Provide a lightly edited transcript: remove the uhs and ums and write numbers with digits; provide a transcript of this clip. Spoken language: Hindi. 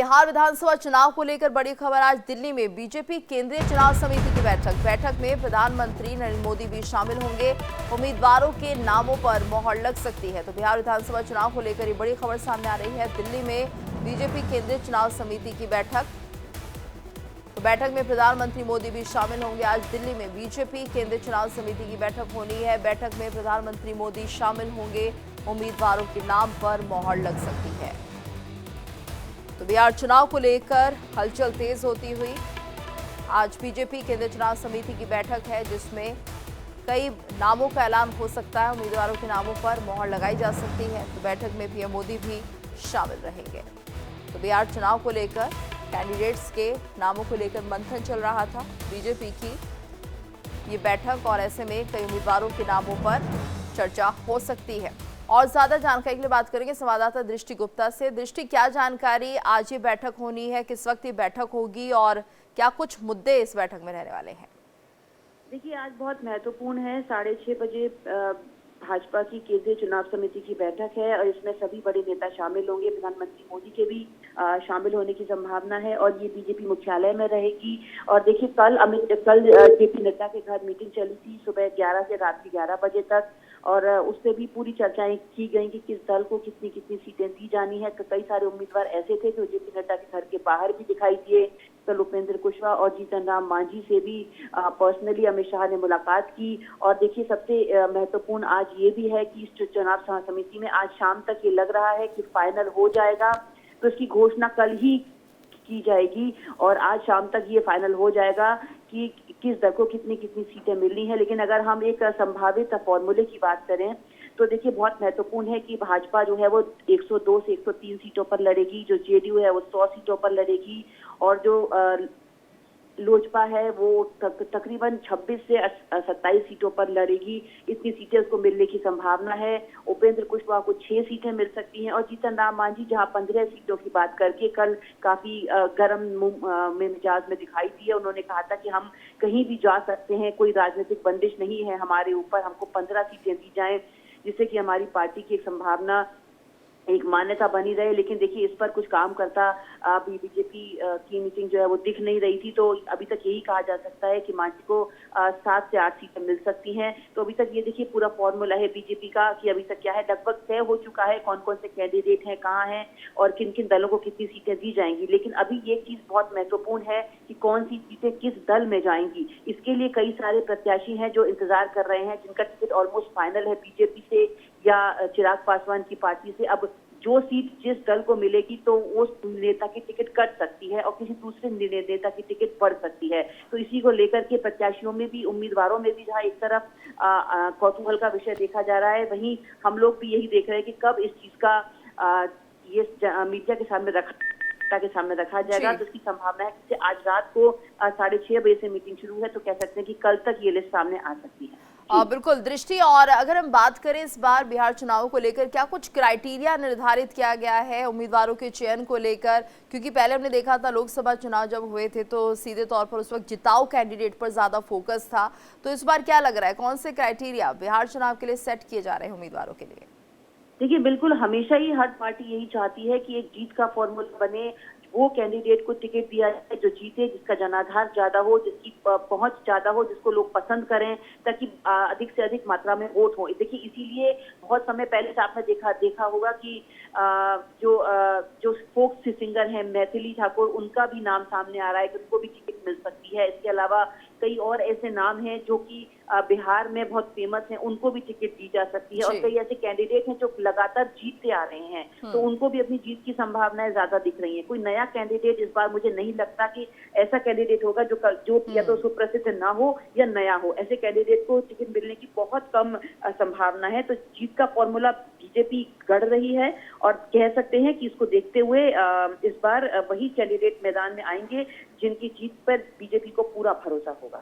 बिहार विधानसभा चुनाव को लेकर बड़ी खबर। आज दिल्ली में बीजेपी केंद्रीय चुनाव समिति की बैठक में प्रधानमंत्री नरेंद्र मोदी भी शामिल होंगे। उम्मीदवारों के नामों पर मोहर लग सकती है। तो बिहार विधानसभा चुनाव को लेकर ये बड़ी खबर सामने आ रही है। दिल्ली में बीजेपी केंद्रीय चुनाव समिति की बैठक में प्रधानमंत्री मोदी भी शामिल होंगे। आज दिल्ली में बीजेपी केंद्रीय चुनाव समिति की बैठक होनी है। बैठक में प्रधानमंत्री मोदी शामिल होंगे। उम्मीदवारों के नाम पर मोहर लग सकती है। तो बिहार चुनाव को लेकर हलचल तेज होती हुई आज बीजेपी केंद्रीय चुनाव समिति की बैठक है, जिसमें कई नामों का ऐलान हो सकता है। उम्मीदवारों के नामों पर मोहर लगाई जा सकती है। तो बैठक में पीएम मोदी भी शामिल रहेंगे। तो बिहार चुनाव को लेकर कैंडिडेट्स के नामों को लेकर मंथन चल रहा था बीजेपी की ये बैठक, और ऐसे में कई उम्मीदवारों के नामों पर चर्चा हो सकती है। और ज्यादा जानकारी के लिए बात करेंगे संवाददाता दृष्टि गुप्ता से। दृष्टि, क्या जानकारी, आज ये बैठक होनी है, किस वक्त ये बैठक होगी और क्या कुछ मुद्दे इस बैठक में रहने वाले हैं? देखिए, आज बहुत महत्वपूर्ण है। 6:30 बजे भाजपा की केंद्रीय चुनाव समिति की बैठक है और इसमें सभी बड़े नेता शामिल होंगे। प्रधानमंत्री मोदी के भी शामिल होने की संभावना है और ये बीजेपी मुख्यालय में रहेगी। और देखिए, कल जेपी नड्डा के घर मीटिंग चली थी सुबह 11 से रात के 11 बजे तक, और उससे भी पूरी चर्चाएं की गई कि किस दल को कितनी कितनी सीटें दी जानी है। तो कई सारे उम्मीदवार ऐसे थे जो जेपी नड्डा के घर के बाहर भी दिखाई दिए। कल उपेंद्र कुशवाहा और जीतन राम मांझी से भी पर्सनली अमित शाह ने मुलाकात की। और देखिए, सबसे महत्वपूर्ण आज ये भी है कि इस चुनाव समिति में आज शाम तक ये लग रहा है कि फाइनल हो जाएगा। तो इसकी घोषणा कल ही की जाएगी और आज शाम तक ये फाइनल हो जाएगा कि किस दल को कितनी कितनी सीटें मिलनी है। लेकिन अगर हम एक संभावित फॉर्मूले की बात करें तो देखिए, बहुत महत्वपूर्ण है कि भाजपा जो है वो 102 से 103 सीटों पर लड़ेगी, जो जेडीयू है वो 100 सीटों पर लड़ेगी, और जो लोजपा है वो तकरीबन 26 से 27 सीटों पर लड़ेगी। इतनी सीटें उसको मिलने की संभावना है। उपेंद्र कुशवाहा को 6 सीटें मिल सकती हैं और जीतन राम मांझी जहां 15 सीटों की बात करके कल काफी गर्म मिजाज में दिखाई दिए। उन्होंने कहा था कि हम कहीं भी जा सकते हैं, कोई राजनीतिक बंदिश नहीं है हमारे ऊपर, हमको 15 सीटें दी जाएं जिससे कि हमारी पार्टी की एक संभावना, एक मान्यता बनी रहे। लेकिन देखिए, इस पर कुछ काम करता अभी बीजेपी की मीटिंग जो है वो दिख नहीं रही थी। तो अभी तक यही कहा जा सकता है कि मांझी को 7 से 8 सीटें मिल सकती हैं। तो अभी तक ये देखिए पूरा फॉर्मूला है बीजेपी का कि अभी तक क्या है, लगभग तय हो चुका है कौन कौन से कैंडिडेट हैं, कहाँ हैं और किन किन दलों को कितनी सीटें दी जाएंगी। लेकिन अभी ये चीज बहुत महत्वपूर्ण है कि कौन सी सीटें किस दल में जाएंगी। इसके लिए कई सारे प्रत्याशी हैं जो इंतजार कर रहे हैं, जिनका टिकट ऑलमोस्ट फाइनल है बीजेपी से या चिराग पासवान की पार्टी से। अब जो सीट जिस दल को मिलेगी तो उस नेता की टिकट कट सकती है और किसी दूसरे नेता की टिकट बढ़ सकती है। तो इसी को लेकर के प्रत्याशियों में भी, उम्मीदवारों में भी जहां एक तरफ कौतूहल का विषय देखा जा रहा है, वहीं हम लोग भी यही देख रहे हैं कि कब इस चीज का ये मीडिया के सामने रखा जाएगा। तो इसकी संभावना है कि आज रात को 6:30 बजे से मीटिंग शुरू है, तो कह सकते हैं कि कल तक ये लिस्ट सामने आ सकती है। बिल्कुल दृष्टि, और अगर हम बात करें इस बार बिहार चुनाव को लेकर, क्या कुछ क्राइटेरिया निर्धारित किया गया है उम्मीदवारों के चयन को लेकर? क्योंकि पहले हमने देखा था लोकसभा चुनाव जब हुए थे तो सीधे तौर पर उस वक्त जिताऊ कैंडिडेट पर ज्यादा फोकस था। तो इस बार क्या लग रहा है, कौन से क्राइटेरिया बिहार चुनाव के लिए सेट किए जा रहे हैं उम्मीदवारों के लिए? देखिए, बिल्कुल हमेशा ही हर पार्टी यही चाहती है कि एक जीत का फॉर्मूला बने, वो कैंडिडेट को टिकट दिया जाए जो जीते, जिसका जनाधार ज्यादा हो, जिसकी पहुंच ज्यादा हो, जिसको लोग पसंद करें, ताकि अधिक से अधिक मात्रा में वोट हो। देखिए, इसीलिए बहुत समय पहले से आपने देखा होगा कि जो फोक सिंगर हैं मैथिली ठाकुर, उनका भी नाम सामने आ रहा है कि उनको भी टिकट मिल सकती है। इसके अलावा कई और ऐसे नाम हैं जो कि बिहार में बहुत फेमस हैं, उनको भी टिकट दी जा सकती है। और कई ऐसे कैंडिडेट हैं जो लगातार जीतते आ रहे हैं, तो उनको भी अपनी जीत की संभावनाएं ज्यादा दिख रही हैं। कोई नया कैंडिडेट इस बार मुझे नहीं लगता कि ऐसा कैंडिडेट होगा जो या तो सुप्रसिद्ध ना हो या नया हो। ऐसे कैंडिडेट को टिकट मिलने की बहुत कम संभावना है। तो जीत का फॉर्मूला बीजेपी गढ़ रही है और कह सकते हैं कि इसको देखते हुए इस बार वही कैंडिडेट मैदान में आएंगे जिनकी जीत पर बीजेपी को पूरा भरोसा होगा।